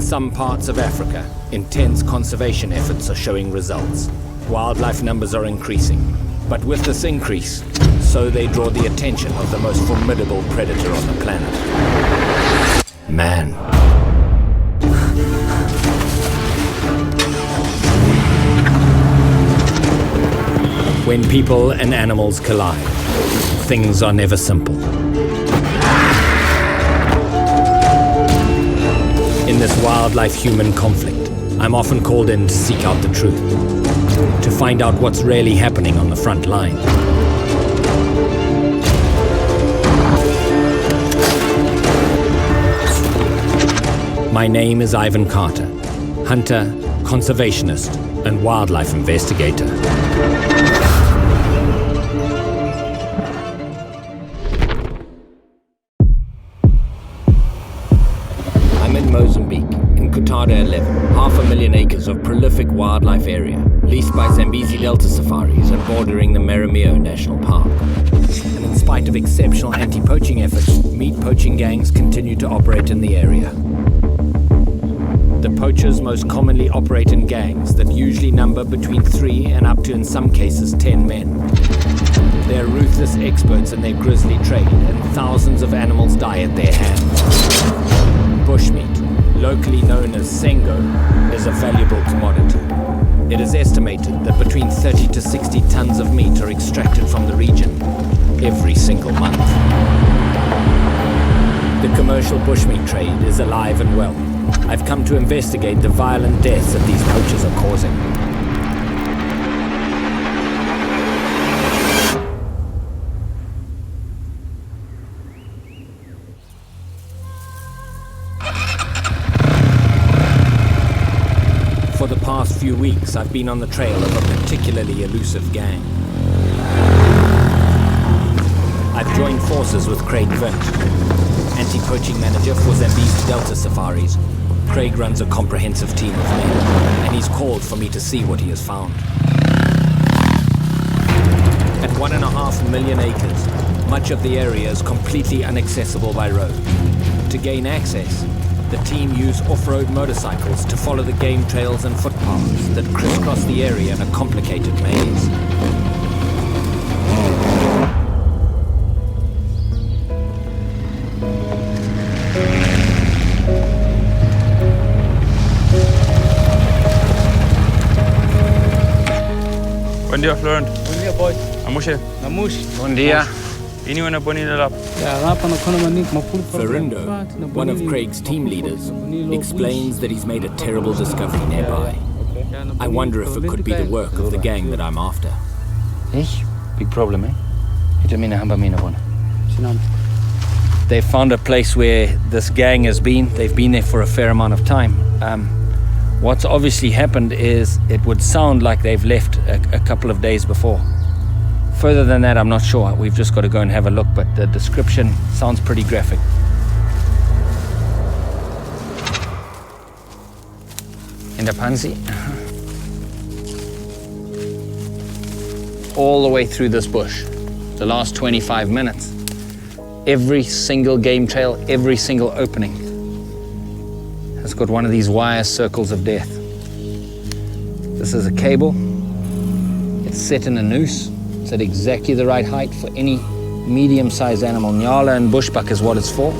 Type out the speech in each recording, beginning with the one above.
some parts of Africa, intense conservation efforts are showing results. Wildlife numbers are increasing. But with this increase, so they draw the attention of the most formidable predator on the planet. Man. When people and animals collide, things are never simple. In this wildlife-human conflict, I'm often called in to seek out the truth, to find out what's really happening on the front line. My name is Ivan Carter, hunter, conservationist, and wildlife investigator. I'm in Mozambique, in Kutada 11, 500,000 acres of prolific wildlife area, leased by Zambezi Delta Safaris and bordering the Maromio National Park. And in spite of exceptional anti-poaching efforts, meat poaching gangs continue to operate in the area. The poachers most commonly operate in gangs that usually number between 3 and up to, in some cases, 10 men. They're ruthless experts in their grisly trade, and thousands of animals die at their hands. Bushmeat, locally known as sengo, is a valuable commodity. It is estimated that between 30 to 60 tons of meat are extracted from the region every single month. The commercial bushmeat trade is alive and well. I've come to investigate the violent deaths that these poachers are causing. For the past few weeks, I've been on the trail of a particularly elusive gang. I've joined forces with Craig Vint, anti-poaching manager for Zambezi Delta Safaris. Craig runs a comprehensive team of men, and he's called for me to see what he has found. At 1.5 million acres, much of the area is completely inaccessible by road. To gain access, the team use off-road motorcycles to follow the game trails and footpaths that crisscross the area in a complicated maze. Buen día, Florent. Buen día, boy. Amushe. Namush. Bon dia. Iniwana bonita lap. Verindo, one of Craig's team leaders, explains that he's made a terrible discovery nearby. I wonder if it could be the work of the gang that I'm after. Big problem, eh? They found a place where this gang has been. They've been there for a fair amount of time. What's obviously happened is it would sound like they've left a couple of days before. Further than that, I'm not sure. We've just got to go and have a look, but the description sounds pretty graphic. In the pansy? All the way through this bush, the last 25 minutes, every single game trail, every single opening has got one of these wire circles of death. This is a cable. It's set in a noose. It's at exactly the right height for any medium-sized animal. Nyala and bushbuck is what it's for.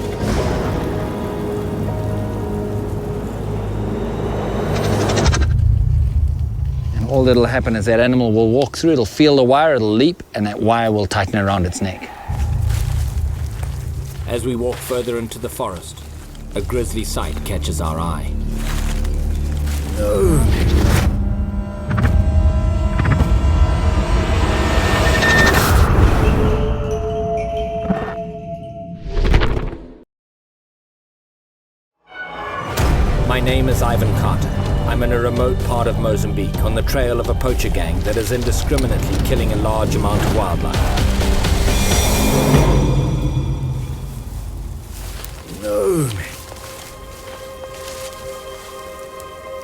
And all that'll happen is that animal will walk through, it'll feel the wire, it'll leap, and that wire will tighten around its neck. As we walk further into the forest, a grisly sight catches our eye. My name is Ivan Carter. I'm in a remote part of Mozambique on the trail of a poacher gang that is indiscriminately killing a large amount of wildlife.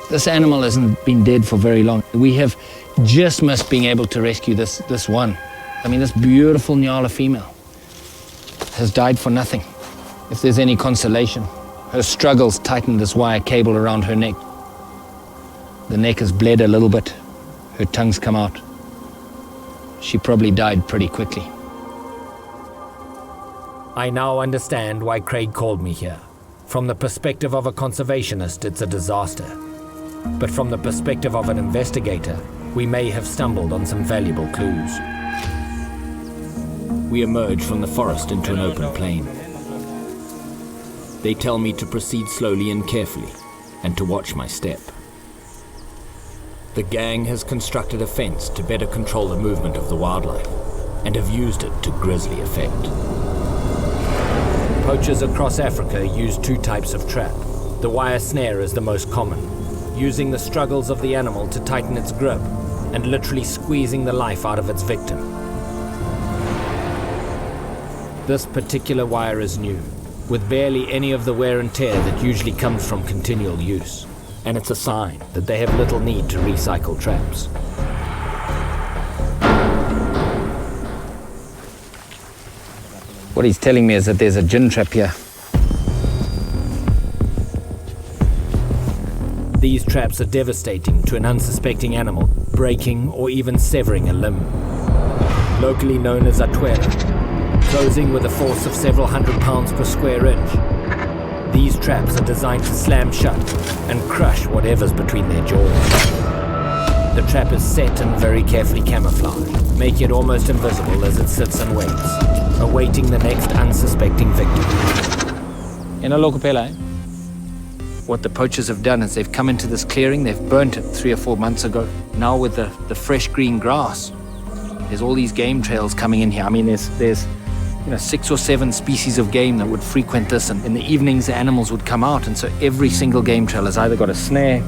This animal hasn't been dead for very long. We have just missed being able to rescue this one. I mean, this beautiful Nyala female has died for nothing. If there's any consolation, Her struggles tightened this wire cable around her neck. The neck has bled a little bit. Her tongue's come out. She probably died pretty quickly. I now understand why Craig called me here. From the perspective of a conservationist, it's a disaster. But from the perspective of an investigator, we may have stumbled on some valuable clues. We emerge from the forest into an open plain. They tell me to proceed slowly and carefully, and to watch my step. The gang has constructed a fence to better control the movement of the wildlife, and have used it to grisly effect. Poachers across Africa use two types of trap. The wire snare is the most common, using the struggles of the animal to tighten its grip and literally squeezing the life out of its victim. This particular wire is new, with barely any of the wear and tear that usually comes from continual use, and it's a sign that they have little need to recycle traps. What he's telling me is that there's a gin trap here. These traps are devastating to an unsuspecting animal, breaking or even severing a limb. Locally known as W.A.R, closing with a force of several hundred pounds per square inch. These traps are designed to slam shut and crush whatever's between their jaws. The trap is set and very carefully camouflaged, making it almost invisible as it sits and waits, awaiting the next unsuspecting victim. In a local pela, what the poachers have done is they've come into this clearing, they've burnt it 3 or 4 months ago. Now with the fresh green grass, there's all these game trails coming in here. I mean, there's 6 or 7 species of game that would frequent this, and in the evenings the animals would come out, and so every single game trail has either got a snare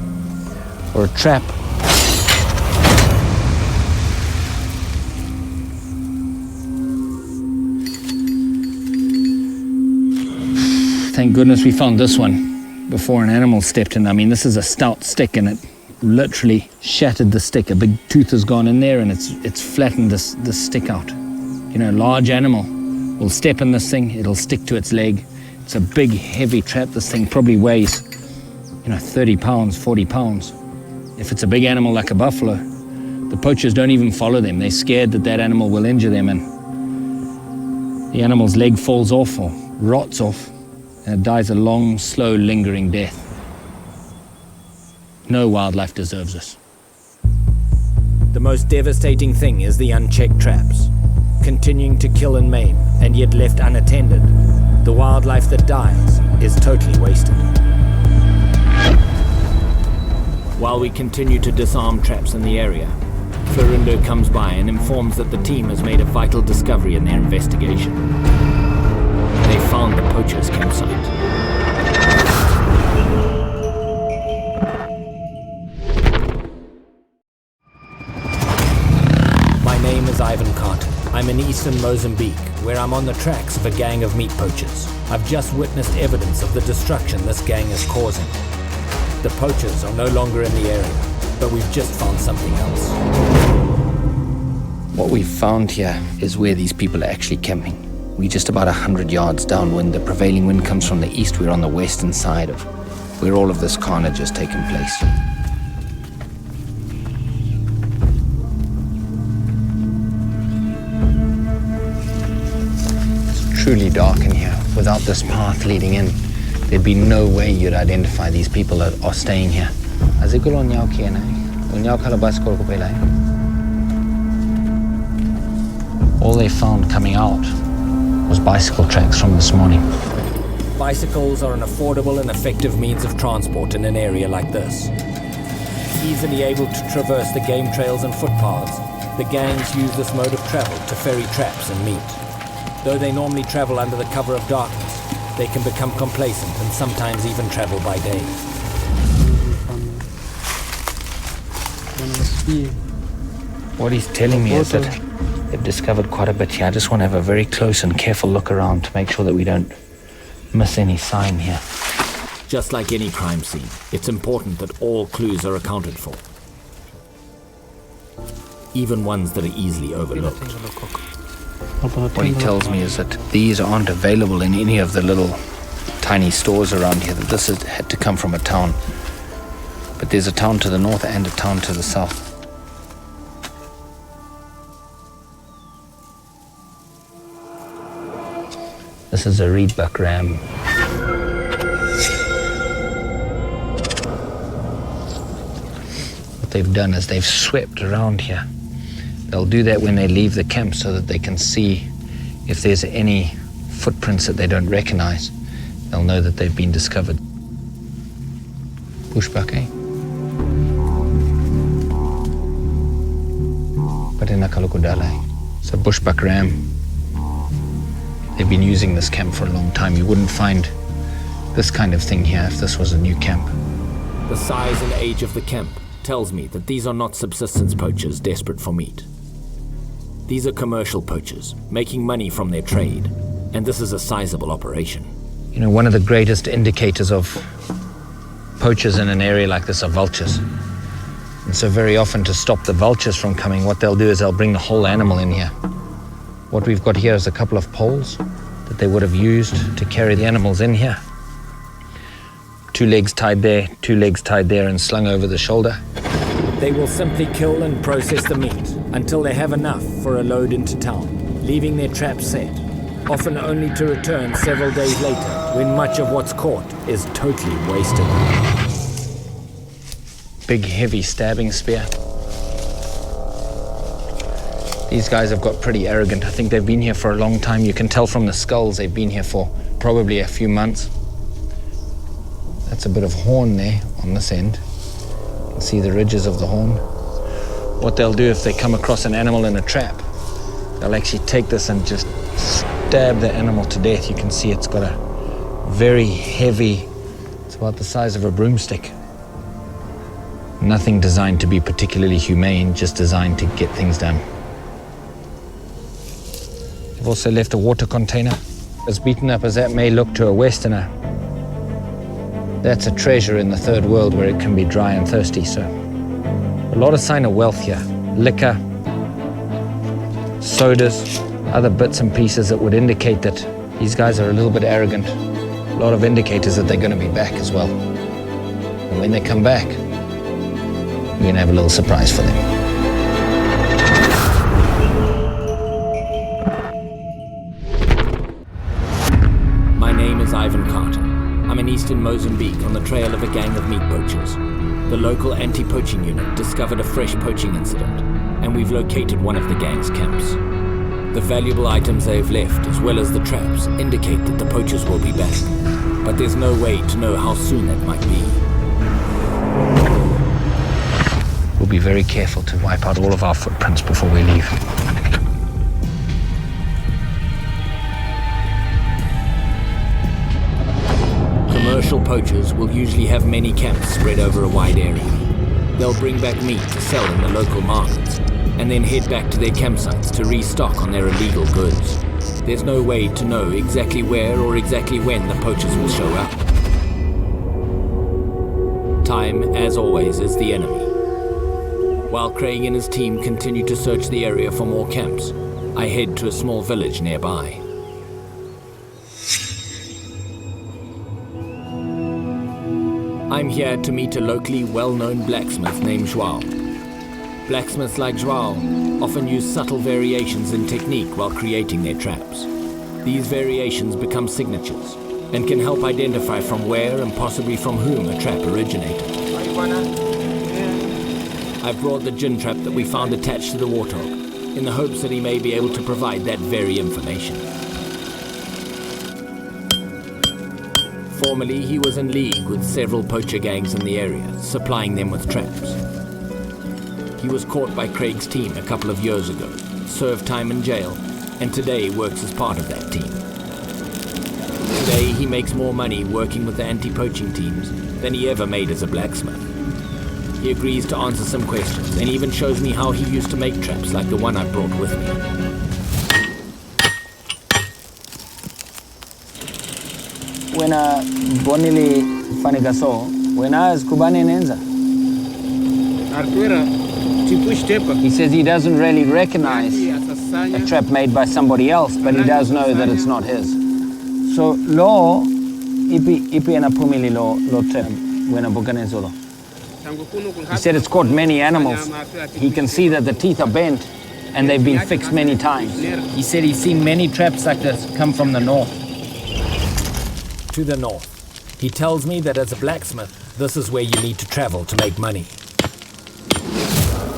or a trap. Thank goodness we found this one before an animal stepped in. I mean, this is a stout stick, and it literally shattered the stick. A big tooth has gone in there, and it's flattened this stick out. A large animal will step in this thing, it'll stick to its leg. It's a big, heavy trap. This thing probably weighs, 30 pounds, 40 pounds. If it's a big animal like a buffalo, the poachers don't even follow them. They're scared that animal will injure them, and the animal's leg falls off or rots off, and it dies a long, slow, lingering death. No wildlife deserves this. The most devastating thing is the unchecked traps, continuing to kill and maim, and yet left unattended. The wildlife that dies is totally wasted. While we continue to disarm traps in the area, Florindo comes by and informs that the team has made a vital discovery in their investigation. They found the poacher's campsite. My name is Ivan Carter. I'm in eastern Mozambique, where I'm on the tracks of a gang of meat poachers. I've just witnessed evidence of the destruction this gang is causing. The poachers are no longer in the area, but we've just found something else. What we've found here is where these people are actually camping. We're just about 100 yards downwind. The prevailing wind comes from the east. We're on the western side of where all of this carnage has taken place. It's truly dark in here. Without this path leading in, there'd be no way you'd identify these people that are staying here. All they found coming out was bicycle tracks from this morning. Bicycles are an affordable and effective means of transport in an area like this. Easily able to traverse the game trails and footpaths, the gangs use this mode of travel to ferry traps and meat. Though they normally travel under the cover of darkness, they can become complacent and sometimes even travel by day. What he's telling me is that they've discovered quite a bit here. I just want to have a very close and careful look around to make sure that we don't miss any sign here. Just like any crime scene, it's important that all clues are accounted for, even ones that are easily overlooked. What he tells me is that these aren't available in any of the little tiny stores around here, that this had to come from a town. But there's a town to the north and a town to the south. This is a reedbuck ram. What they've done is they've swept around here. They'll do that when they leave the camp so that they can see if there's any footprints that they don't recognize. They'll know that they've been discovered. Bushbuck, eh? It's a bushbuck ram. They've been using this camp for a long time. You wouldn't find this kind of thing here if this was a new camp. The size and age of the camp tells me that these are not subsistence poachers desperate for meat. These are commercial poachers, making money from their trade, and this is a sizable operation. You know, one of the greatest indicators of poachers in an area like this are vultures. And so very often, to stop the vultures from coming, what they'll do is they'll bring the whole animal in here. What we've got here is a couple of poles that they would have used to carry the animals in here. 2 legs tied there, 2 legs tied there and slung over the shoulder. They will simply kill and process the meat until they have enough for a load into town, leaving their traps set, often only to return several days later when much of what's caught is totally wasted. Big, heavy stabbing spear. These guys have got pretty arrogant. I think they've been here for a long time. You can tell from the skulls they've been here for probably a few months. That's a bit of horn there on this end. You can see the ridges of the horn. What they'll do if they come across an animal in a trap, they'll actually take this and just stab the animal to death. You can see it's got a very heavy, it's about the size of a broomstick. Nothing designed to be particularly humane, just designed to get things done. They've also left a water container. As beaten up as that may look to a Westerner, that's a treasure in the third world where it can be dry and thirsty. So a lot of sign of wealth here. Liquor, sodas, other bits and pieces that would indicate that these guys are a little bit arrogant. A lot of indicators that they're going to be back as well. And when they come back, we're going to have a little surprise for them. My name is Ivan Carter. I'm in eastern Mozambique on the trail of a gang of meat poachers. The local anti-poaching unit discovered a fresh poaching incident, and we've located one of the gang's camps. The valuable items they've left, as well as the traps, indicate that the poachers will be back. But there's no way to know how soon that might be. We'll be very careful to wipe out all of our footprints before we leave. Commercial poachers will usually have many camps spread over a wide area. They'll bring back meat to sell in the local markets, and then head back to their campsites to restock on their illegal goods. There's no way to know exactly where or exactly when the poachers will show up. Time, as always, is the enemy. While Craig and his team continue to search the area for more camps, I head to a small village nearby. I'm here to meet a locally well-known blacksmith named Joao. Blacksmiths like Joao often use subtle variations in technique while creating their traps. These variations become signatures and can help identify from where and possibly from whom a trap originated. I've brought the gin trap that we found attached to the warthog in the hopes that he may be able to provide that very information. Formerly, he was in league with several poacher gangs in the area, supplying them with traps. He was caught by Craig's team a couple of years ago, served time in jail, and today works as part of that team. Today, he makes more money working with the anti-poaching teams than he ever made as a blacksmith. He agrees to answer some questions and even shows me how he used to make traps like the one I brought with me. Wena bonili fanigaso, wena is kubane nenza. He says he doesn't really recognize a trap made by somebody else, but he does know that it's not his. So lo Ipi anapumili lo trap when a He said it's caught many animals. He can see that the teeth are bent and they've been fixed many times. He said he's seen many traps like this come from the north. To the north. He tells me that as a blacksmith, this is where you need to travel to make money.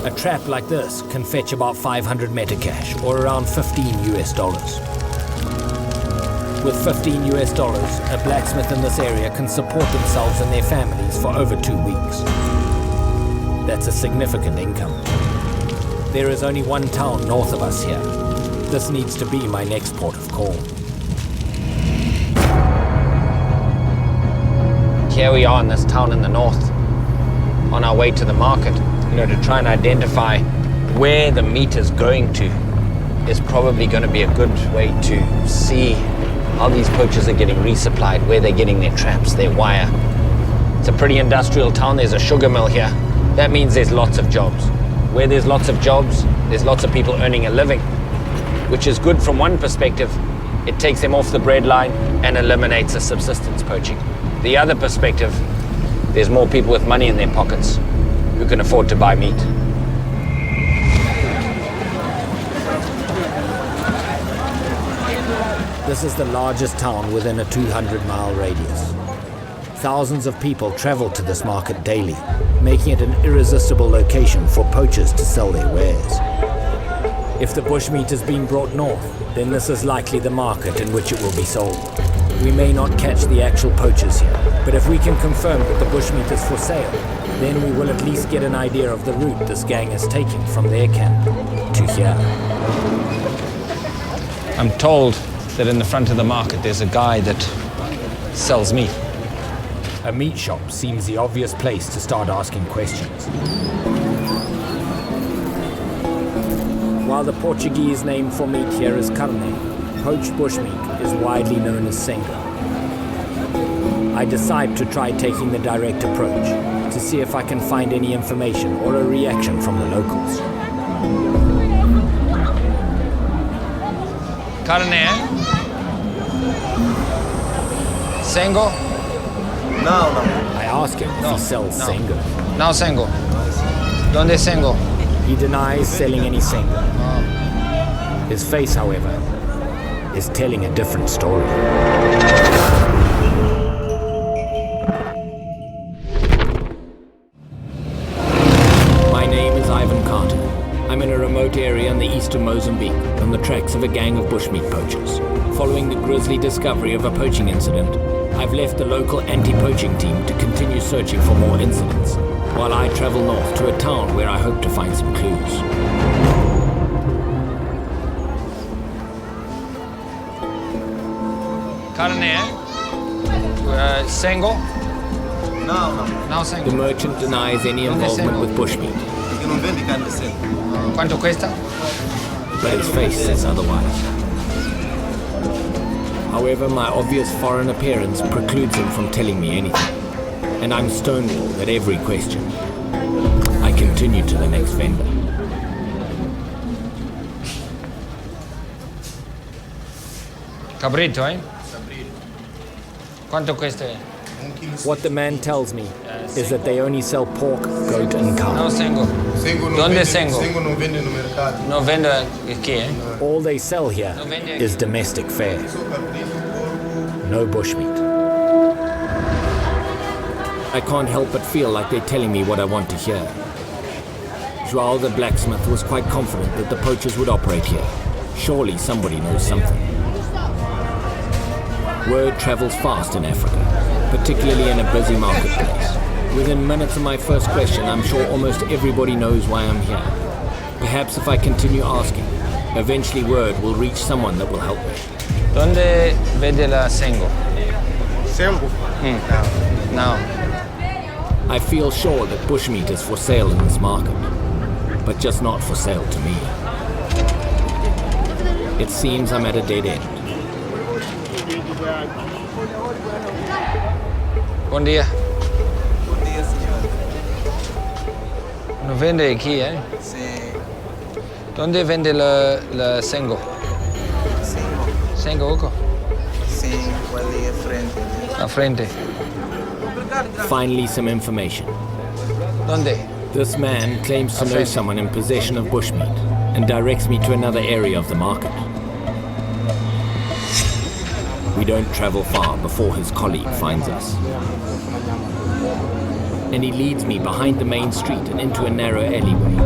A trap like this can fetch about 500 metacash, or around $15 US. With $15 US, a blacksmith in this area can support themselves and their families for over 2 weeks. That's a significant income. There is only one town north of us here. This needs to be my next port of call. Here we are in this town in the north, on our way to the market. To try and identify where the meat is going to is probably going to be a good way to see how these poachers are getting resupplied, where they're getting their traps, their wire. It's a pretty industrial town. There's a sugar mill here. That means there's lots of jobs. Where there's lots of jobs, there's lots of people earning a living, which is good from one perspective. It takes them off the breadline and eliminates the subsistence poaching. The other perspective, there's more people with money in their pockets who can afford to buy meat. This is the largest town within a 200-mile radius. Thousands of people travel to this market daily, making it an irresistible location for poachers to sell their wares. If the bushmeat is being brought north, then this is likely the market in which it will be sold. We may not catch the actual poachers here, but if we can confirm that the bushmeat is for sale, then we will at least get an idea of the route this gang is taking from their camp to here. I'm told that in the front of the market there's a guy that sells meat. A meat shop seems the obvious place to start asking questions. While the Portuguese name for meat here is carne, poached bushmeat is widely known as sengo. I decide to try taking the direct approach to see if I can find any information or a reaction from the locals. Carne, eh? Sengo? No. I ask him if he sells sengo. No sengo. Donde sengo? He denies selling any sengo. His face, however, is telling a different story. I'm in a remote area in the east of Mozambique, on the tracks of a gang of bushmeat poachers. Following the grisly discovery of a poaching incident, I've left the local anti-poaching team to continue searching for more incidents, while I travel north to a town where I hope to find some clues. Carne, eh? Sengo? No sengo. The merchant denies any involvement with bushmeat. Quanto cuesta? But his face says otherwise. However, my obvious foreign appearance precludes him from telling me anything, and I'm stonewalled at every question. I continue to the next vendor. Cabrito, eh? Quanto cuesta? What the man tells me is that they only sell pork, goat, and No cow. sengo. Donde sengo? Sengo non vende no mercato. No vendo aquí, eh? All they sell here is domestic fare. No bushmeat. I can't help but feel like they're telling me what I want to hear. Joao the blacksmith was quite confident that the poachers would operate here. Surely somebody knows something. Word travels fast in Africa, particularly in a busy marketplace. Within minutes of my first question, I'm sure almost everybody knows why I'm here. Perhaps if I continue asking, eventually word will reach someone that will help me. Donde vende la sengo? Sengo? No. I feel sure that bushmeat is for sale in this market, but just not for sale to me. It seems I'm at a dead end. Bom dia. Bom dia, senhor. No vende aquí, eh? Sim. Donde vende la sengo? Sengo. Sengo, oco? sim, ali à frente. À frente. Finally, some information. ¿Dónde? This man claims to know someone in possession of bushmeat and directs me to another area of the market. We don't travel far before his colleague finds us. And he leads me behind the main street and into a narrow alleyway.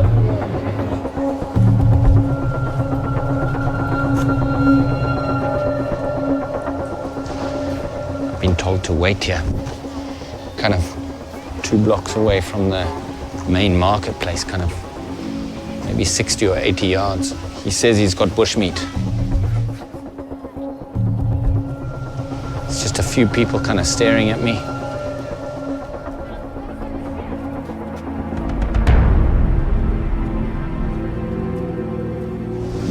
Been told to wait here. Kind of 2 blocks away from the main marketplace, kind of maybe 60 or 80 yards. He says he's got bushmeat. It's just a few people kind of staring at me.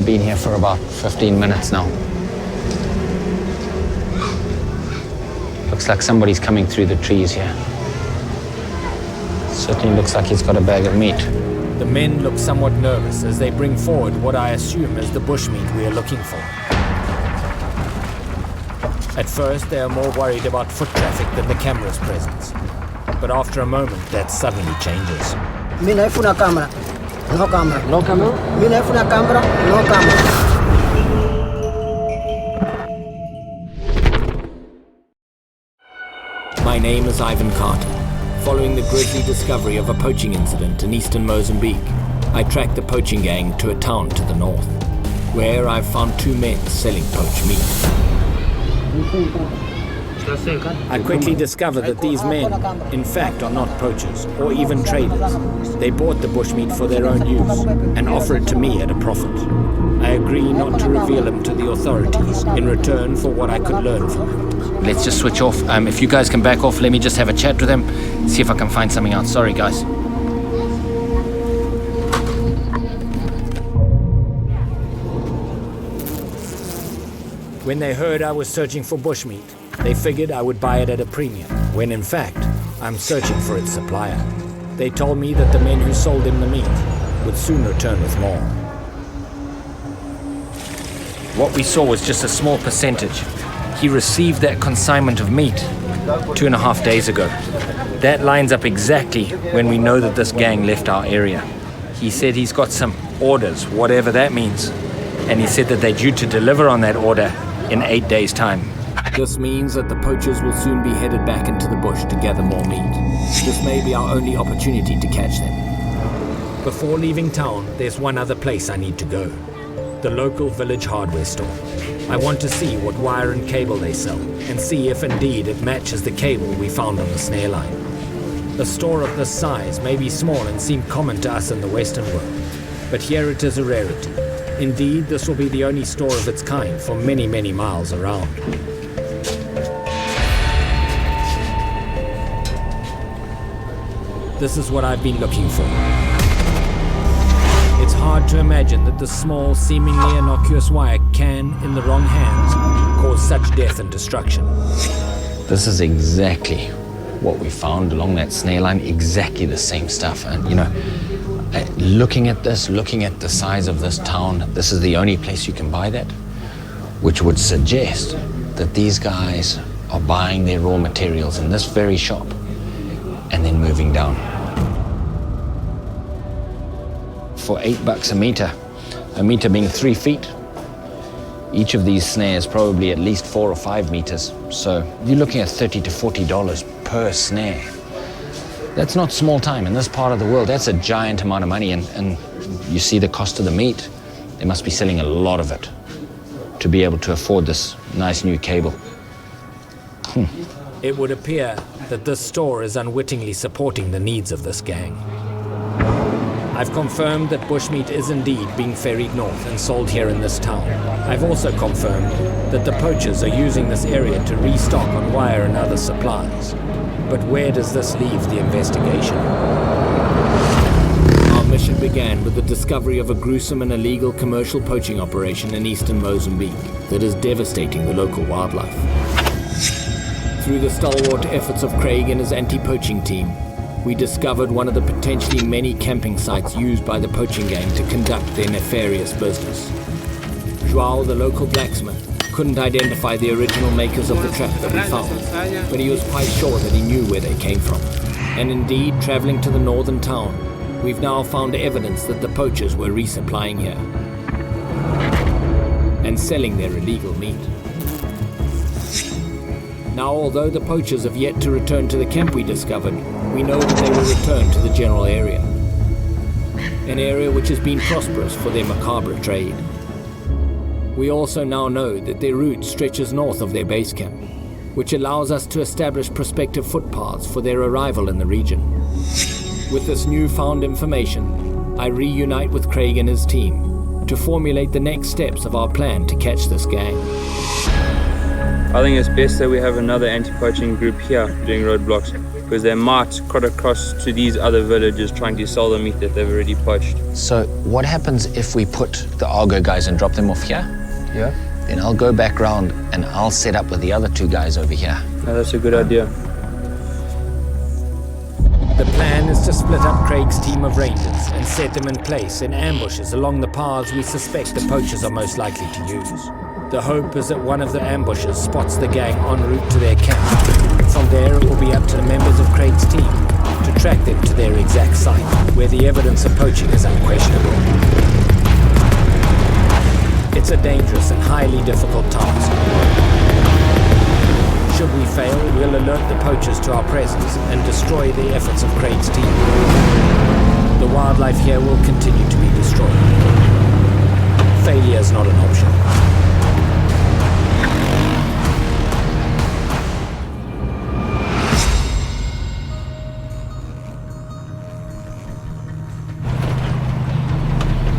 Been here for about 15 minutes now. Looks like somebody's coming through the trees here. Certainly looks like he's got a bag of meat. The men look somewhat nervous as they bring forward what I assume is the bushmeat we are looking for. At first, they are more worried about foot traffic than the camera's presence. But after a moment, that suddenly changes. Mina ifuna camera. No camera. No camera? Mina ifuna camera. No camera. My name is Ivan Carter. Following the grisly discovery of a poaching incident in eastern Mozambique, I tracked the poaching gang to a town to the north, where I found 2 men selling poached meat. I quickly discovered that these men, in fact, are not poachers or even traders. They bought the bushmeat for their own use and offer it to me at a profit. I agree not to reveal them to the authorities in return for what I could learn from them. Let's just switch off. If you guys can back off, let me just have a chat with them, see if I can find something out. Sorry, guys. When they heard I was searching for bushmeat, they figured I would buy it at a premium, when in fact, I'm searching for its supplier. They told me that the men who sold him the meat would soon return with more. What we saw was just a small percentage. He received that consignment of meat 2.5 days ago. That lines up exactly when we know that this gang left our area. He said he's got some orders, whatever that means. And he said that they're due to deliver on that order in 8 days' time. This means that the poachers will soon be headed back into the bush to gather more meat. This may be our only opportunity to catch them. Before leaving town, there's one other place I need to go. The local village hardware store. I want to see what wire and cable they sell, and see if indeed it matches the cable we found on the snare line. A store of this size may be small and seem common to us in the Western world, but here it is a rarity. Indeed, this will be the only store of its kind for many, many miles around. This is what I've been looking for. It's hard to imagine that this small, seemingly innocuous wire can, in the wrong hands, cause such death and destruction. This is exactly what we found along that snare line, exactly the same stuff. And looking at this, looking at the size of this town, this is the only place you can buy that, which would suggest that these guys are buying their raw materials in this very shop and then moving down. For $8 a meter being 3 feet, each of these snares probably at least 4 or 5 meters. So you're looking at $30 to $40 per snare. That's not small time in this part of the world. That's a giant amount of money, and you see the cost of the meat. They must be selling a lot of it to be able to afford this nice new cable. It would appear that this store is unwittingly supporting the needs of this gang. I've confirmed that bushmeat is indeed being ferried north and sold here in this town. I've also confirmed that the poachers are using this area to restock on wire and other supplies. But where does this leave the investigation? Our mission began with the discovery of a gruesome and illegal commercial poaching operation in eastern Mozambique that is devastating the local wildlife. Through the stalwart efforts of Craig and his anti-poaching team, we discovered one of the potentially many camping sites used by the poaching gang to conduct their nefarious business. João, the local blacksmith, couldn't identify the original makers of the trap that we found, but he was quite sure that he knew where they came from. And indeed, traveling to the northern town, we've now found evidence that the poachers were resupplying here and selling their illegal meat. Now, although the poachers have yet to return to the camp we discovered, we know that they will return to the general area, an area which has been prosperous for their macabre trade. We also now know that their route stretches north of their base camp, which allows us to establish prospective footpaths for their arrival in the region. With this newfound information, I reunite with Craig and his team to formulate the next steps of our plan to catch this gang. I think it's best that we have another anti-poaching group here doing roadblocks, because they might cut across to these other villages trying to sell the meat that they've already poached. So what happens if we put the Argo guys and drop them off here? Yeah? Then I'll go back round and I'll set up with the other two guys over here. No, that's a good idea. The plan is to split up Craig's team of rangers and set them in place in ambushes along the paths we suspect the poachers are most likely to use. The hope is that one of the ambushes spots the gang en route to their camp. From there, it will be up to the members of Craig's team to track them to their exact site, where the evidence of poaching is unquestionable. It's a dangerous and highly difficult task. Should we fail, we'll alert the poachers to our presence and destroy the efforts of Craig's team. The wildlife here will continue to be destroyed. Failure is not an option.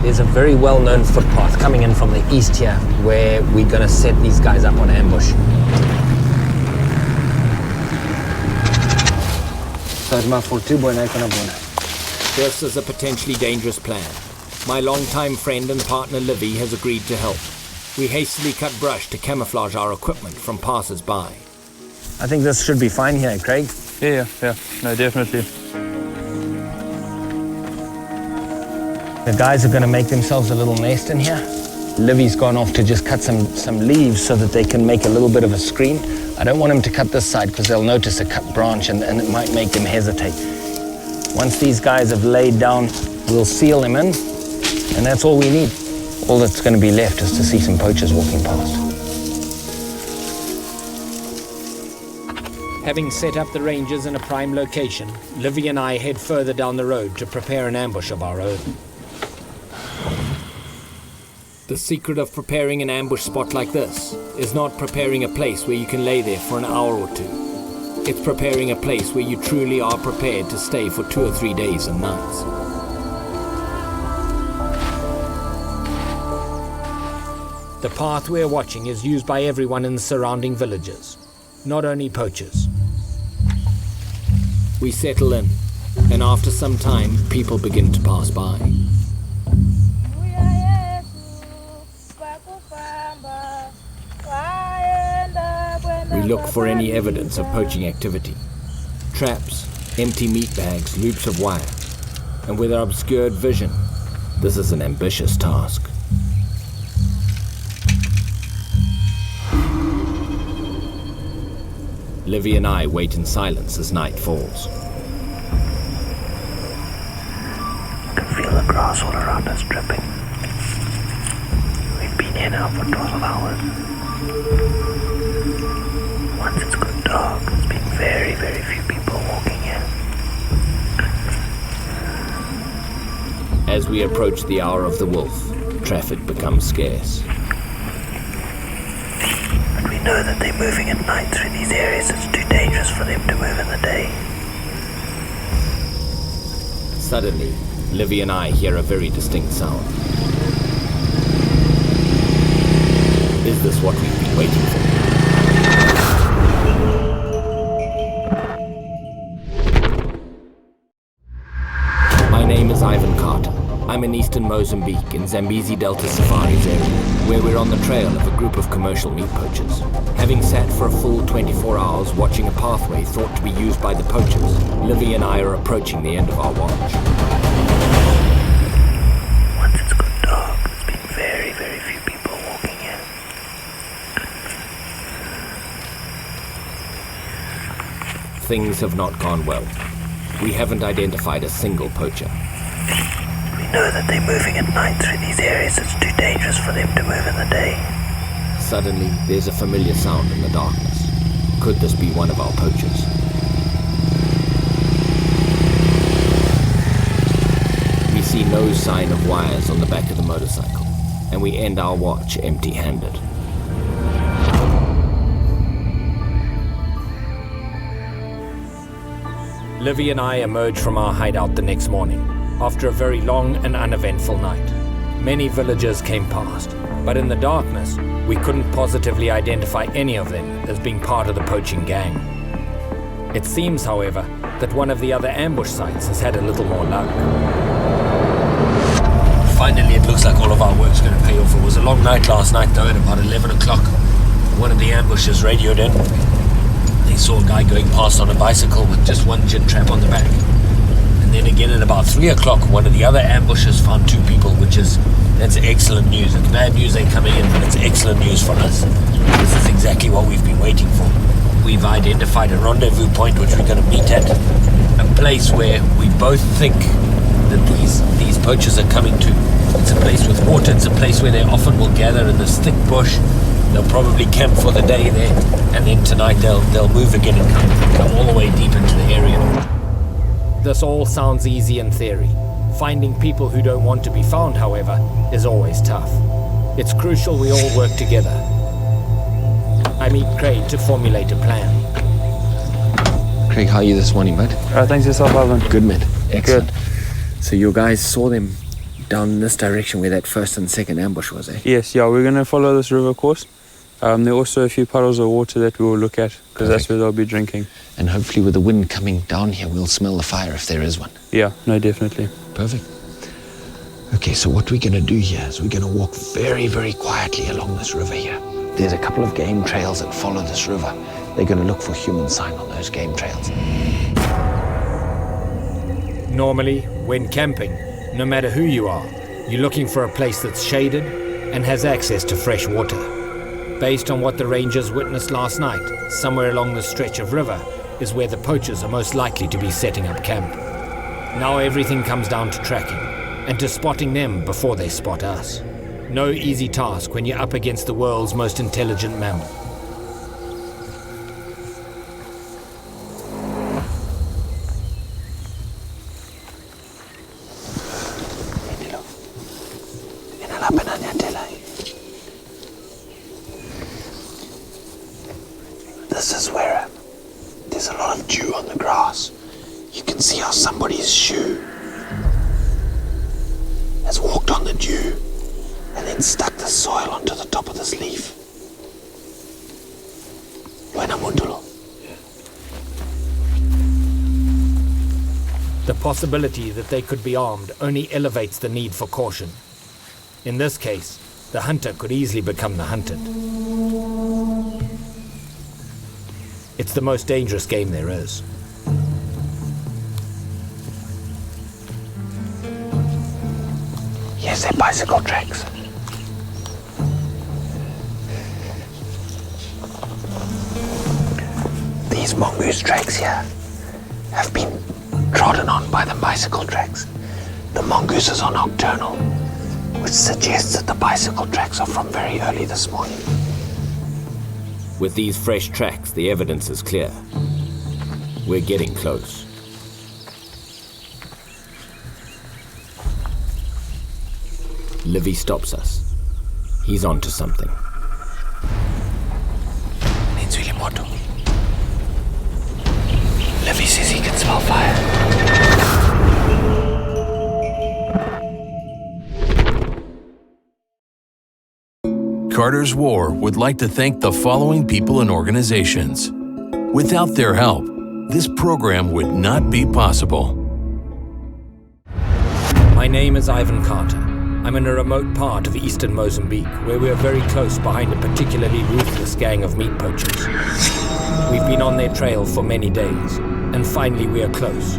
There's a very well-known footpath coming in from the east here where we're going to set these guys up on ambush. This is a potentially dangerous plan. My longtime friend and partner Livy has agreed to help. We hastily cut brush to camouflage our equipment from passers-by. I think this should be fine here, Craig. Yeah. No, definitely. The guys are going to make themselves a little nest in here. Livy's gone off to just cut some leaves so that they can make a little bit of a screen. I don't want them to cut this side because they'll notice a cut branch and it might make them hesitate. Once these guys have laid down, we'll seal them in, and that's all we need. All that's going to be left is to see some poachers walking past. Having set up the rangers in a prime location, Livy and I head further down the road to prepare an ambush of our own. The secret of preparing an ambush spot like this is not preparing a place where you can lay there for an hour or two. It's preparing a place where you truly are prepared to stay for 2 or 3 days and nights. The path we're watching is used by everyone in the surrounding villages, not only poachers. We settle in, and after some time, people begin to pass by. We look for any evidence of poaching activity. Traps, empty meat bags, loops of wire. And with our obscured vision, this is an ambitious task. Livy and I wait in silence as night falls. You can feel the grass all around us dripping. We've been here now for 12 hours. Once it's got dark, there's been very, very few people walking here. As we approach the hour of the wolf, traffic becomes scarce. And we know that they're moving at night through these areas. It's too dangerous for them to move in the day. Suddenly, Livy and I hear a very distinct sound. Is this what we've been waiting for? My name is Ivan Carter. I'm in eastern Mozambique in Zambezi Delta Safaris area, where we're on the trail of a group of commercial meat poachers. Having sat for a full 24 hours watching a pathway thought to be used by the poachers, Livy and I are approaching the end of our watch. Once it's got dark, there's been very, very few people walking here. things have not gone well. We haven't identified a single poacher. We know that they're moving at night through these areas. It's too dangerous for them to move in the day. Suddenly, there's a familiar sound in the darkness. Could this be one of our poachers? We see no sign of wires on the back of the motorcycle, and we end our watch empty-handed. Livy and I emerged from our hideout the next morning, after a very long and uneventful night. Many villagers came past, but in the darkness, we couldn't positively identify any of them as being part of the poaching gang. It seems, however, that one of the other ambush sites has had a little more luck. Finally, it looks like all of our work's going to pay off. It was a long night last night, though, at about 11 o'clock. One of the ambushers radioed in. They saw a guy going past on a bicycle with just one gin trap on the back. And then again at about 3 o'clock, one of the other ambushers found 2 people, that's excellent news. It's bad news they're coming in, but it's excellent news for us. This is exactly what we've been waiting for. We've identified a rendezvous point which we're going to meet at. A place where we both think that these poachers are coming to. It's a place with water. It's a place where they often will gather in this thick bush. They'll probably camp for the day there, and then tonight they'll move again and come all the way deep into the area. This all sounds easy in theory. Finding people who don't want to be found, however, is always tough. It's crucial we all work together. I meet Craig to formulate a plan. Craig, how are you this morning, bud? Thanks yourself, Ivan. Good, man. Excellent. Good. So your guys saw them down this direction where that first and second ambush was, eh? Yes, yeah, we're going to follow this river course. There are also a few puddles of water that we will look at, because that's where they'll be drinking. And hopefully with the wind coming down here, we'll smell the fire if there is one. Yeah, no, definitely. Perfect. Okay, so what we're going to do here is we're going to walk very, very quietly along this river here. There's a couple of game trails that follow this river. They're going to look for human sign on those game trails. Normally, when camping, no matter who you are, you're looking for a place that's shaded and has access to fresh water. Based on what the rangers witnessed last night, somewhere along the stretch of river is where the poachers are most likely to be setting up camp. Now everything comes down to tracking, and to spotting them before they spot us. No easy task when you're up against the world's most intelligent mammal. This is where there's a lot of dew on the grass. You can see how somebody's shoe has walked on the dew and then stuck the soil onto the top of this leaf. The possibility that they could be armed only elevates the need for caution. In this case, the hunter could easily become the hunted. It's the most dangerous game there is. Yes, they're bicycle tracks. These mongoose tracks here have been trodden on by the bicycle tracks. The mongooses are nocturnal, which suggests that the bicycle tracks are from very early this morning. With these fresh tracks, the evidence is clear. We're getting close. Livy stops us. He's onto something. Livy says he can smell fire. Carter's War would like to thank the following people and organizations. Without their help, this program would not be possible. My name is Ivan Carter. I'm in a remote part of eastern Mozambique, where we are very close behind a particularly ruthless gang of meat poachers. We've been on their trail for many days, and finally we are close,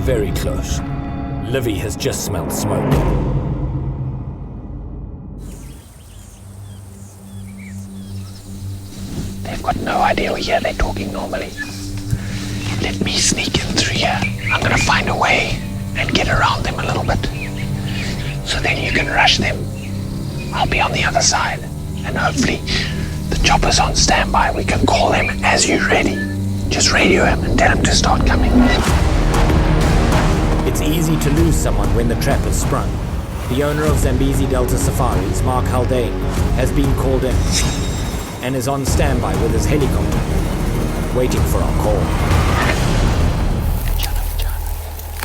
very close. Livy has just smelled smoke. They've got no idea we're here, they're talking normally. Let me sneak in through here. I'm gonna find a way and get around them a little bit. So then you can rush them. I'll be on the other side. And hopefully the chopper's on standby. We can call him as you're ready. Just radio him and tell him to start coming. It's easy to lose someone when the trap is sprung. The owner of Zambezi Delta Safaris, Mark Haldane, has been called in and is on standby with his helicopter, waiting for our call.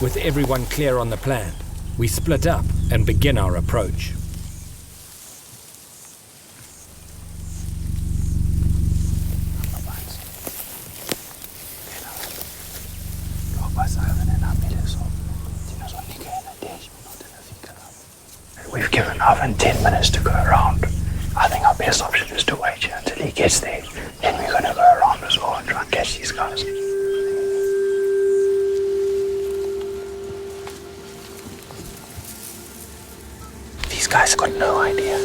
With everyone clear on the plan, we split up and begin our approach. We've given Oven 10 minutes to go around. I think our best option is to wait here until he gets there. Then we're going to go around as well and try and catch these guys. These guys have got no idea.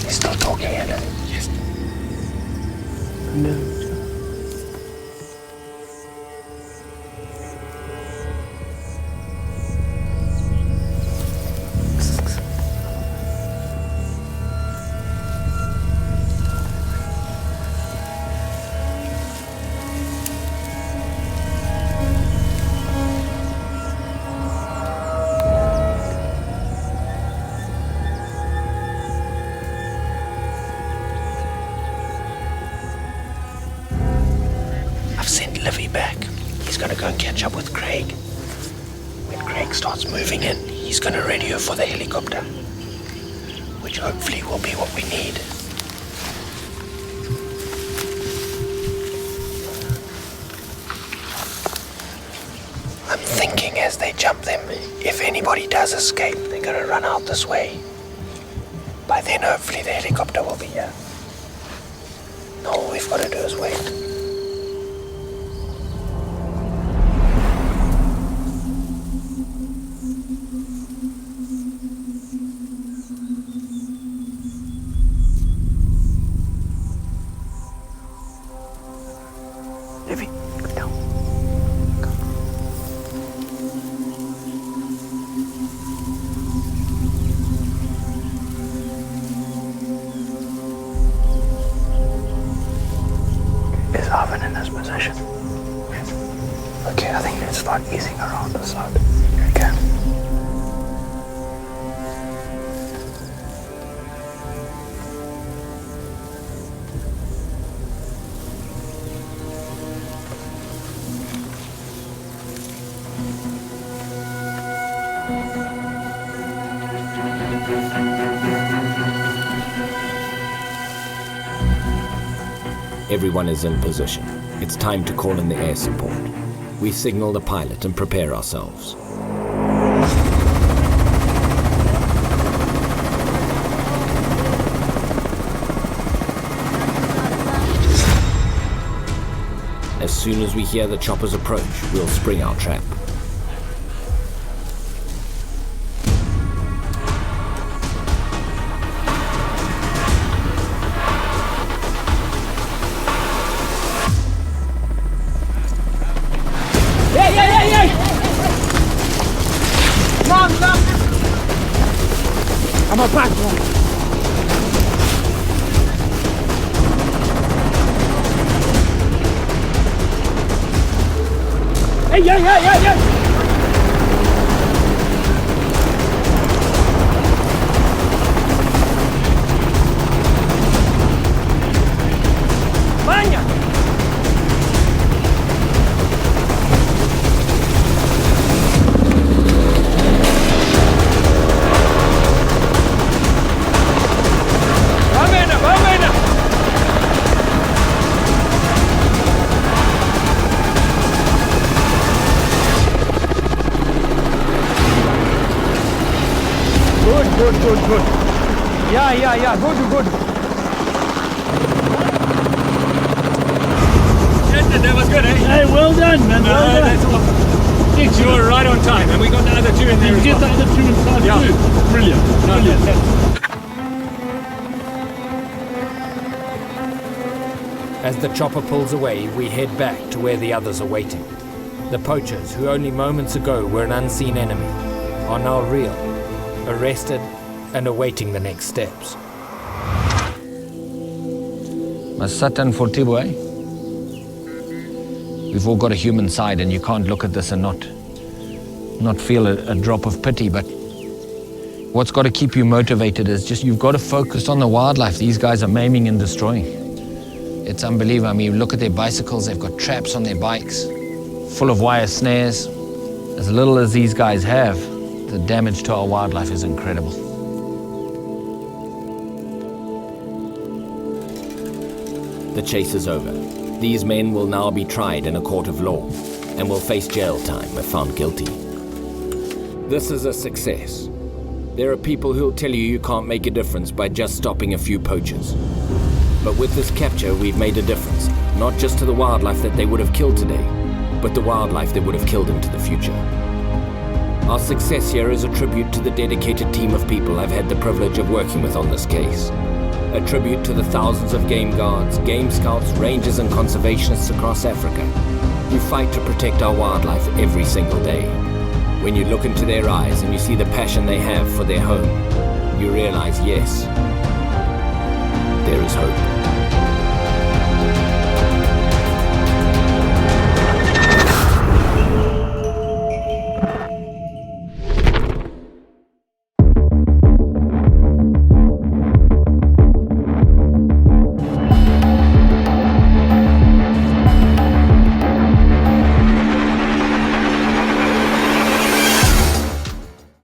He's still talking, isn't it? Yes. No. I've sent Livy back. He's gonna go and catch up with Craig. When Craig starts moving in, he's gonna radio for the helicopter, which hopefully will be what we need. I'm thinking as they jump them, if anybody does escape, they're gonna run out this way. By then, hopefully, the helicopter will be here. All we've got to do is wait. Livy, go down. Come. Is Arvin in this position? Yes. Okay, I think let's start easing around the side. Okay. Everyone is in position. It's time to call in the air support. We signal the pilot and prepare ourselves. As soon as we hear the choppers approach, we'll spring our trap. I'm a back one. Hey, yeah. Good. Yeah. Good. That was good, eh? Hey, well done, man. Well done. That's awesome. Perfect. You were right on time, and we got the other two in there. Get the other two inside too. Brilliant. As the chopper pulls away, we head back to where the others are waiting. The poachers, who only moments ago were an unseen enemy, are now real, arrested and awaiting the next steps. Masatan for Tibo, eh? We've all got a human side, and you can't look at this and not feel a drop of pity, but what's got to keep you motivated is just you've got to focus on the wildlife these guys are maiming and destroying. It's unbelievable. I mean, look at their bicycles. They've got traps on their bikes, full of wire snares. As little as these guys have, the damage to our wildlife is incredible. The chase is over. These men will now be tried in a court of law and will face jail time if found guilty. This is a success. There are people who'll tell you can't make a difference by just stopping a few poachers. But with this capture, we've made a difference, not just to the wildlife that they would have killed today, but the wildlife that would have killed into the future. Our success here is a tribute to the dedicated team of people I've had the privilege of working with on this case. A tribute to the thousands of game guards, game scouts, rangers and conservationists across Africa who fight to protect our wildlife every single day. When you look into their eyes and you see the passion they have for their home, you realize, yes, there is hope.